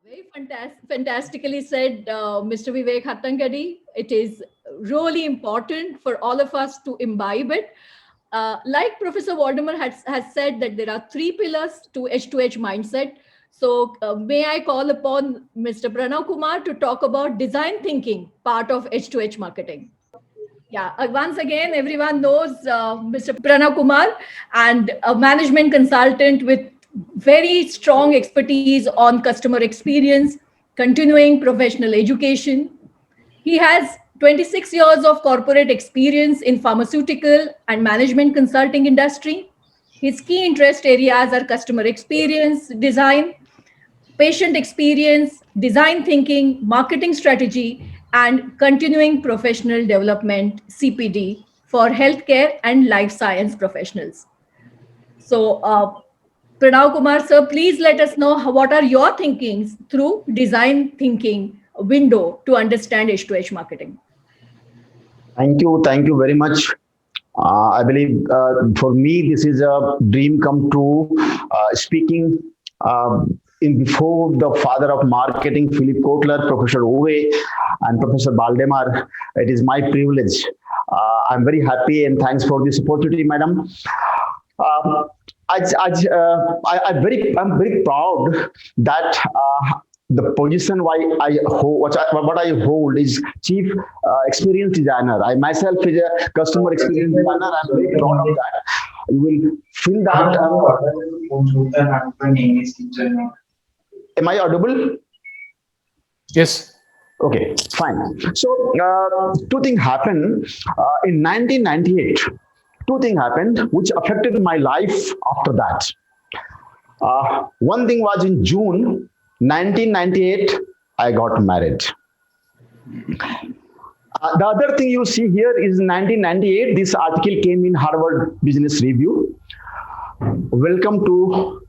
Very fantastically said, Mr. Vivek Hattangadi. It is really important for all of us to imbibe it. Like Professor Waldemar has said, that there are three pillars to H2H mindset. So, may I call upon Mr. Pranav Kumar to talk about design thinking, part of H2H marketing? Yeah, once again, everyone knows Mr. Pranav Kumar, and a management consultant with very strong expertise on customer experience, continuing professional education. He has 26 years of corporate experience in pharmaceutical and management consulting industry. His key interest areas are customer experience, design, patient experience, design thinking, marketing strategy, and continuing professional development (CPD) for healthcare and life science professionals. So, Pranav Kumar sir, please let us know what are your thinkings through design thinking window to understand H2H marketing. Thank you very much. I believe for me this is a dream come true. Speaking in before the father of marketing, Philip Kotler, Professor Ove, and Professor Baldemar, it is my privilege. I'm very happy and thanks for this opportunity, madam. Uh, I'm very proud that the position why I hold, what I hold is chief experience designer. I myself is a customer experience designer. I'm very proud of that. You will feel that. Am I audible? Yes. Okay, fine. So two things happened in 1998. Two things happened which affected my life after that. One thing was in June 1998, I got married. The other thing you see here is 1998. This article came in Harvard Business Review. Welcome to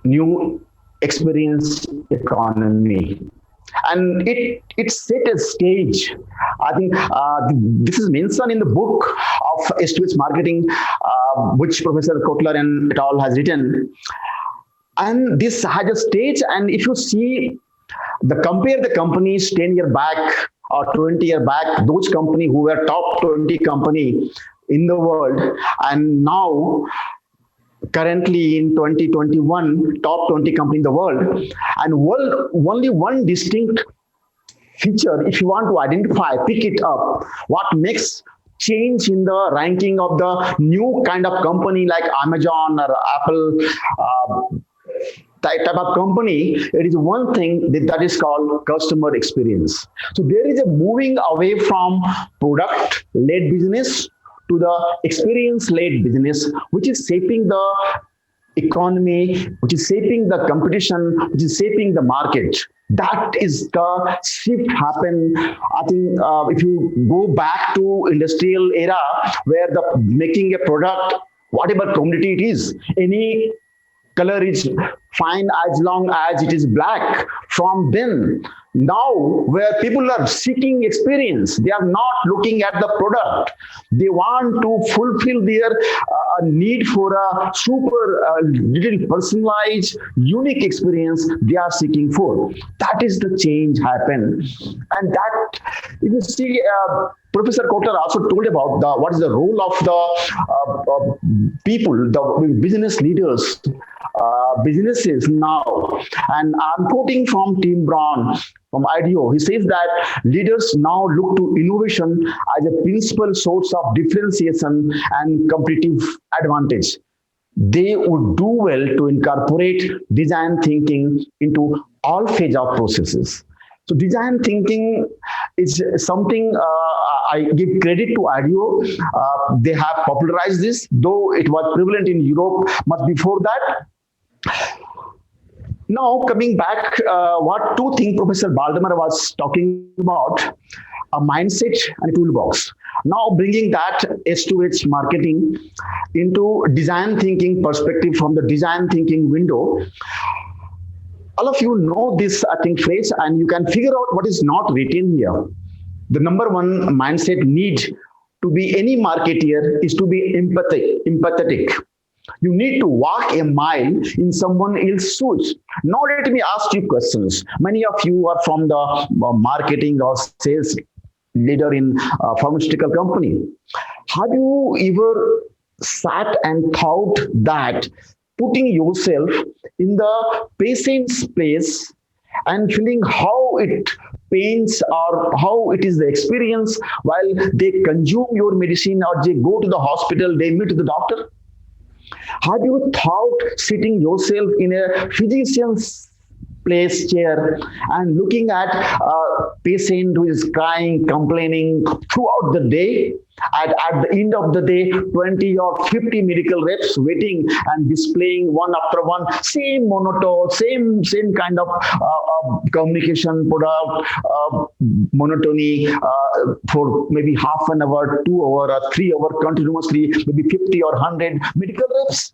new experience economy, and it set a stage. I think this is mentioned in the book of H2H marketing, which Professor Kotler and et al. Has written. And this has a stage, and if you see compare the companies 10 year back or 20 year back, those companies who were top 20 company in the world, and now currently in 2021 top 20 company in the world, and only one distinct feature, if you want to identify, pick it up, what makes change in the ranking of the new kind of company like Amazon or Apple, type of company, it is one thing that is called customer experience. So there is a moving away from product led business to the experience led business, which is shaping the economy, which is shaping the competition, which is shaping the market. That is the shift happen. I think if you go back to industrial era where the making a product, whatever commodity it is, any color is fine as long as it is black. From then, now where people are seeking experience, they are not looking at the product. They want to fulfill their need for a super little personalized, unique experience they are seeking for. That is the change happen, and that if you see. Professor Kotler also told about what is the role of the people, the business leaders, businesses now. And I'm quoting from Tim Brown from IDEO. He says that leaders now look to innovation as a principal source of differentiation and competitive advantage. They would do well to incorporate design thinking into all phase of processes. So design thinking is something I give credit to IDEO. They have popularized this, though it was prevalent in Europe much before that. Now, coming back, what two things Professor Baldemar was talking about, a mindset and a toolbox. Now, bringing that S2H marketing into design thinking perspective from the design thinking window. All of you know this, I think, phrase, and you can figure out what is not written here. The number one mindset need to be any marketeer is to be empathetic. You need to walk a mile in someone else's shoes. Now let me ask you questions. Many of you are from the marketing or sales leader in a pharmaceutical company. Have you ever sat and thought that putting yourself in the patient's place and feeling how it pains or how it is the experience while they consume your medicine or they go to the hospital, they meet the doctor? Have you thought sitting yourself in a physician's place chair and looking at a patient who is crying, complaining throughout the day? At the end of the day, 20 or 50 medical reps waiting and displaying one after one, same monotone, same kind of communication product, monotony for maybe half an hour, 2 hour, or 3 hour continuously, maybe 50 or 100 medical reps.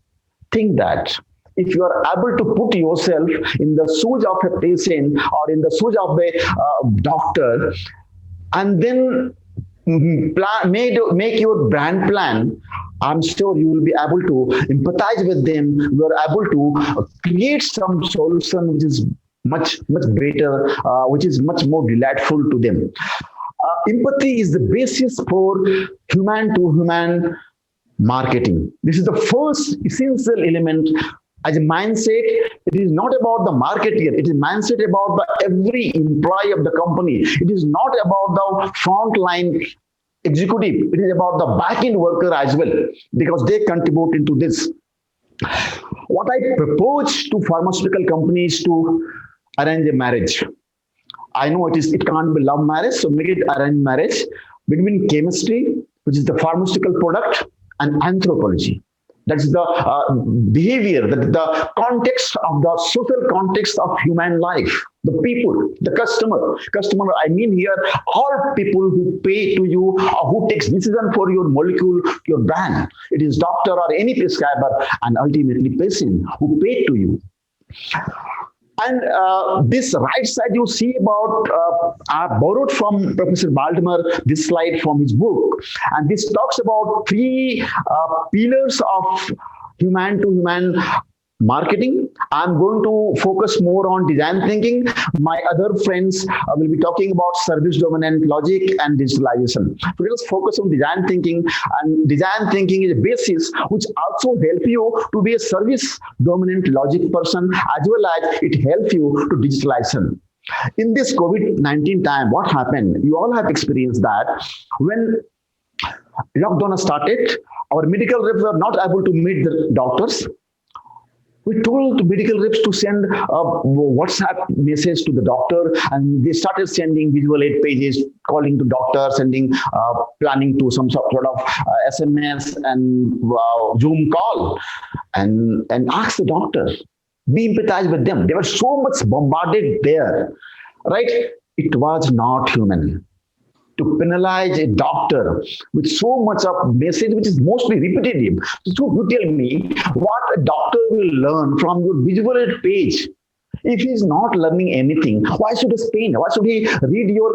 Think that if you are able to put yourself in the shoes of a patient or in the shoes of a doctor, and then make your brand plan, I'm sure you will be able to empathize with them. You are able to create some solution which is much better, which is much more delightful to them. Empathy is the basis for human to human marketing. This is the first essential element. As a mindset, it is not about the marketer. It is mindset about the every employee of the company. It is not about the frontline executive. It is about the back-end worker as well, because they contribute into this. What I propose to pharmaceutical companies to arrange a marriage. I know it can't be love marriage, so make it arranged marriage between chemistry, which is the pharmaceutical product, and anthropology. That's the behavior, the context of the social context of human life, the people, the customer. Customer, I mean here, all people who pay to you or who takes decision for your molecule, your brand. It is doctor or any prescriber, and ultimately patient who pay to you. And this right side you see about, I borrowed from Professor Baltimore this slide from his book. And this talks about three pillars of human to human marketing. I'm going to focus more on design thinking. My other friends will be talking about service dominant logic and digitalization. So let us focus on design thinking, and design thinking is a basis which also help you to be a service dominant logic person, as well as it helps you to digitalization. In this COVID-19 time, what happened? You all have experienced that when lockdown started, our medical reps were not able to meet the doctors. We told the medical reps to send a WhatsApp message to the doctor, and they started sending visual aid pages, calling to doctor, sending, planning to some sort of SMS and Zoom call, and ask the doctor, be empathized with them. They were so much bombarded there, right? It was not human to penalize a doctor with so much of message which is mostly repetitive. So you tell me what a doctor will learn from your visual aid page. If he is not learning anything, why should he spend? Why should he read your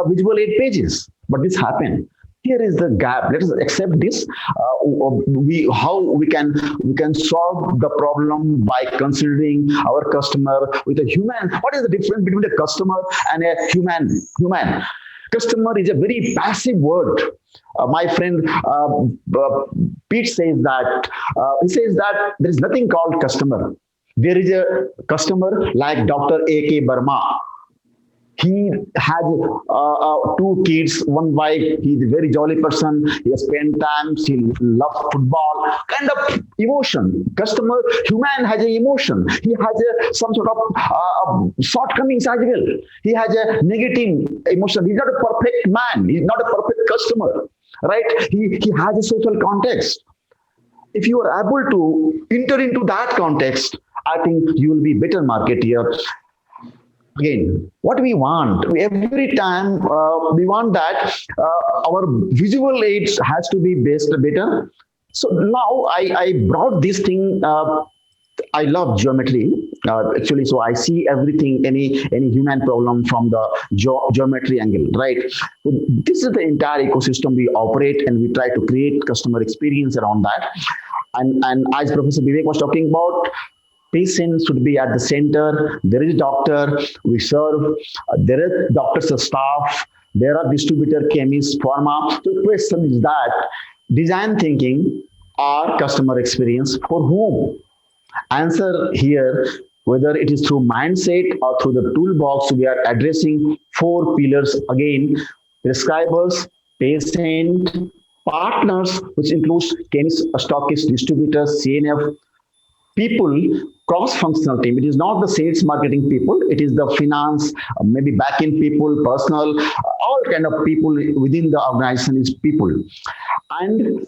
visual aid pages? But this happened. Here is the gap. Let us accept this. How we can solve the problem by considering our customer with a human. What is the difference between a customer and a human? Customer is a very passive word. My friend Pete says that he says that there is nothing called customer. There is a customer like Dr. A.K. Burma. He has two kids, one wife. He's a very jolly person. He has spent time. He loves football. Kind of emotion. Customer, human has an emotion. He has some sort of shortcomings as well. He has a negative emotion. He's not a perfect man. He's not a perfect customer, right? He has a social context. If you are able to enter into that context, I think you will be better marketer. Again, what we want, every time we want that our visual aids has to be based better. So now I brought this thing. I love geometry actually, so I see everything, any human problem from the geometry angle, right? So this is the entire ecosystem we operate, and we try to create customer experience around that. And as Professor Vivek was talking about, patient should be at the center. There is a doctor we serve. There are doctors and staff. There are distributor, chemists, pharma. So the question is that design thinking or customer experience for whom? Answer here, whether it is through mindset or through the toolbox, we are addressing four pillars again: prescribers, patient, partners, which includes chemists, stockists, distributors, CNF, people, cross-functional team. It is not the sales marketing people, it is the finance, maybe back-end people, personal, all kind of people within the organization is people. And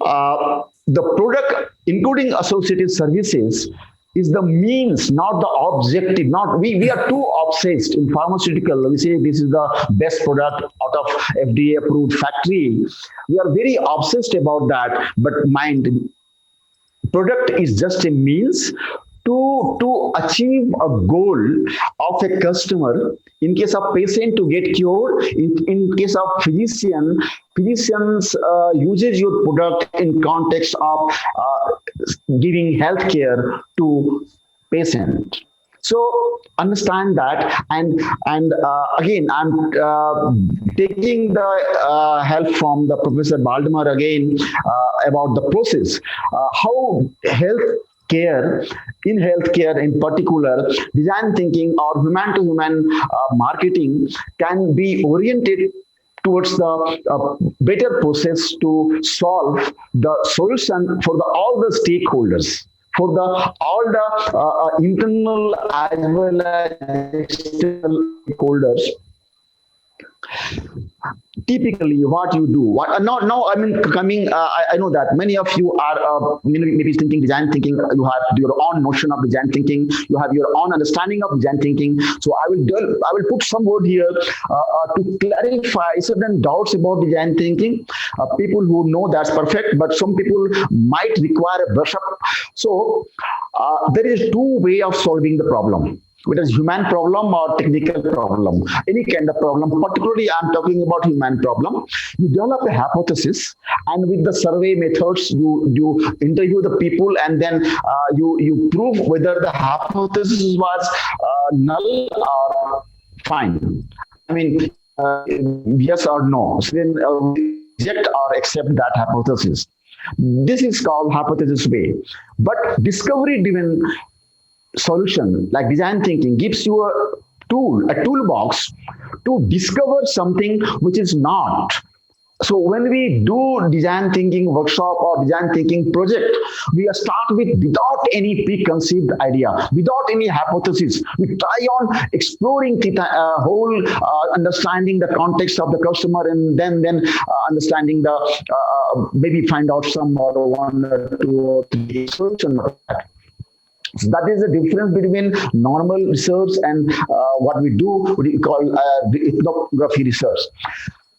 the product, including associated services, is the means, not the objective. Not we are too obsessed in pharmaceutical. We say this is the best product out of FDA approved factory. We are very obsessed about that. But mind, product is just a means to achieve a goal of a customer. In case of patient, to get cured. In case of physicians uses your product in context of giving healthcare to patient. So understand that, and again, I'm taking the help from the Professor Baldemar again about the process, how health care, in healthcare in particular, design thinking or human to human marketing can be oriented towards the better process to solve the solution for all the stakeholders, for the all the internal as well as external stakeholders. Typically what you do, what now I mean coming I know that many of you are maybe thinking design thinking, you have your own notion of design thinking, you have your own understanding of design thinking. So I will put some word here to clarify certain doubts about design thinking. People who know that's perfect, but some people might require a brush up. So there is two way of solving the problem, whether it's human problem or technical problem, any kind of problem. Particularly, I'm talking about human problem. You develop a hypothesis, and with the survey methods, you interview the people, and then you prove whether the hypothesis was null or fine. I mean, yes or no. So then reject or accept that hypothesis. This is called hypothesis way. But discovery-driven solution like design thinking gives you a toolbox to discover something which is not. So when we do design thinking workshop or design thinking project, we start without any preconceived idea, without any hypothesis. We try on exploring the whole, understanding the context of the customer, and then understanding the maybe find out some or one or two or three solution. So that is the difference between normal research and what we do, what we call ethnography research.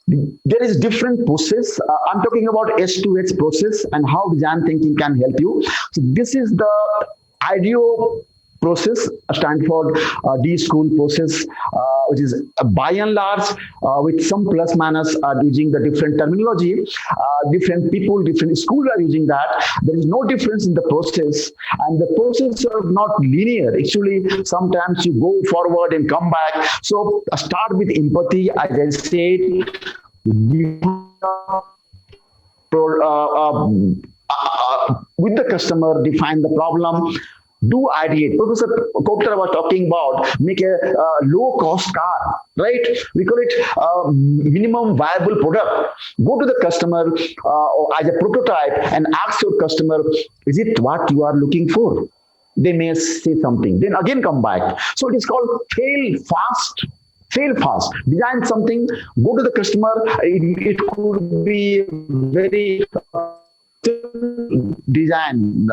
There is different process. I'm talking about S2H process and how design thinking can help you. So this is the IDEO process, Stanford D School process, which is by and large with some plus minus using the different terminology. Different people, different schools are using that. There is no difference in the process, and the process are not linear. Actually, sometimes you go forward and come back. So start with empathy, as I said. With the customer, define the problem. Do ideate. Professor Kopter was talking about make a low-cost car, right? We call it minimum viable product. Go to the customer or as a prototype and ask your customer, is it what you are looking for? They may say something. Then again come back. So it is called fail fast. Fail fast. Design something. Go to the customer. It could be very design,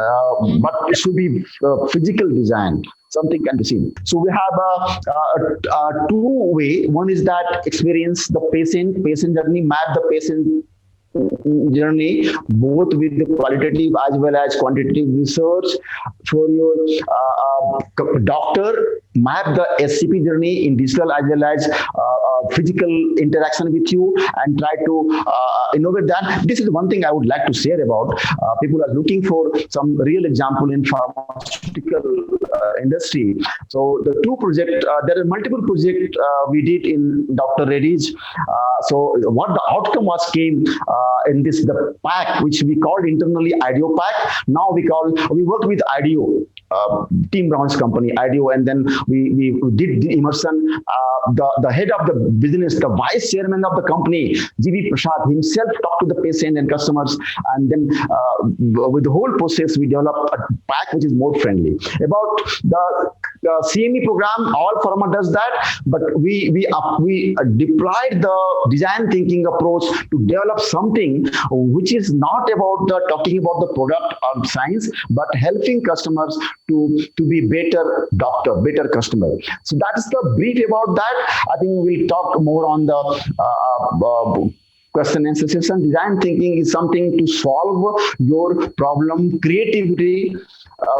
but it should be physical design. Something can be seen. So we have a two way. One is that experience the patient journey, map the patient journey, both with the qualitative as well as quantitative research for your doctor, map the SCP journey in digital as well as physical interaction with you, and try to innovate that. This is one thing I would like to share about. People are looking for some real example in pharmaceutical industry. So the two project, there are multiple projects we did in Dr. Reddy's. So what the outcome was came in this the pack which we called internally IDEO pack. Now we worked with IDEO. Tim Brown's company, IDEO, and then we did the immersion. The head of the business, the vice chairman of the company, GV Prasad himself talked to the patient and customers, and then with the whole process, we developed a pack which is more friendly. About the CME program, all pharma does that, but we deployed the design thinking approach to develop something which is not about the talking about the product or science, but helping customers to be better doctor, better customer. So that's the brief about that. I think we'll talk more on the question and answer session. Design thinking is something to solve your problem, creativity.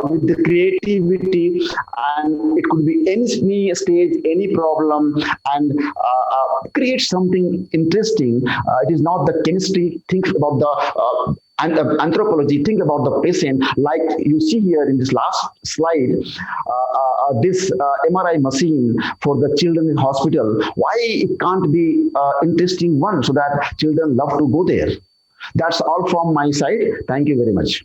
With the creativity, and it could be any stage, any problem, and create something interesting. It is not the chemistry. Think about the anthropology. Think about the patient. Like you see here in this last slide, this MRI machine for the children in hospital. Why it can't be interesting one so that children love to go there? That's all from my side. Thank you very much.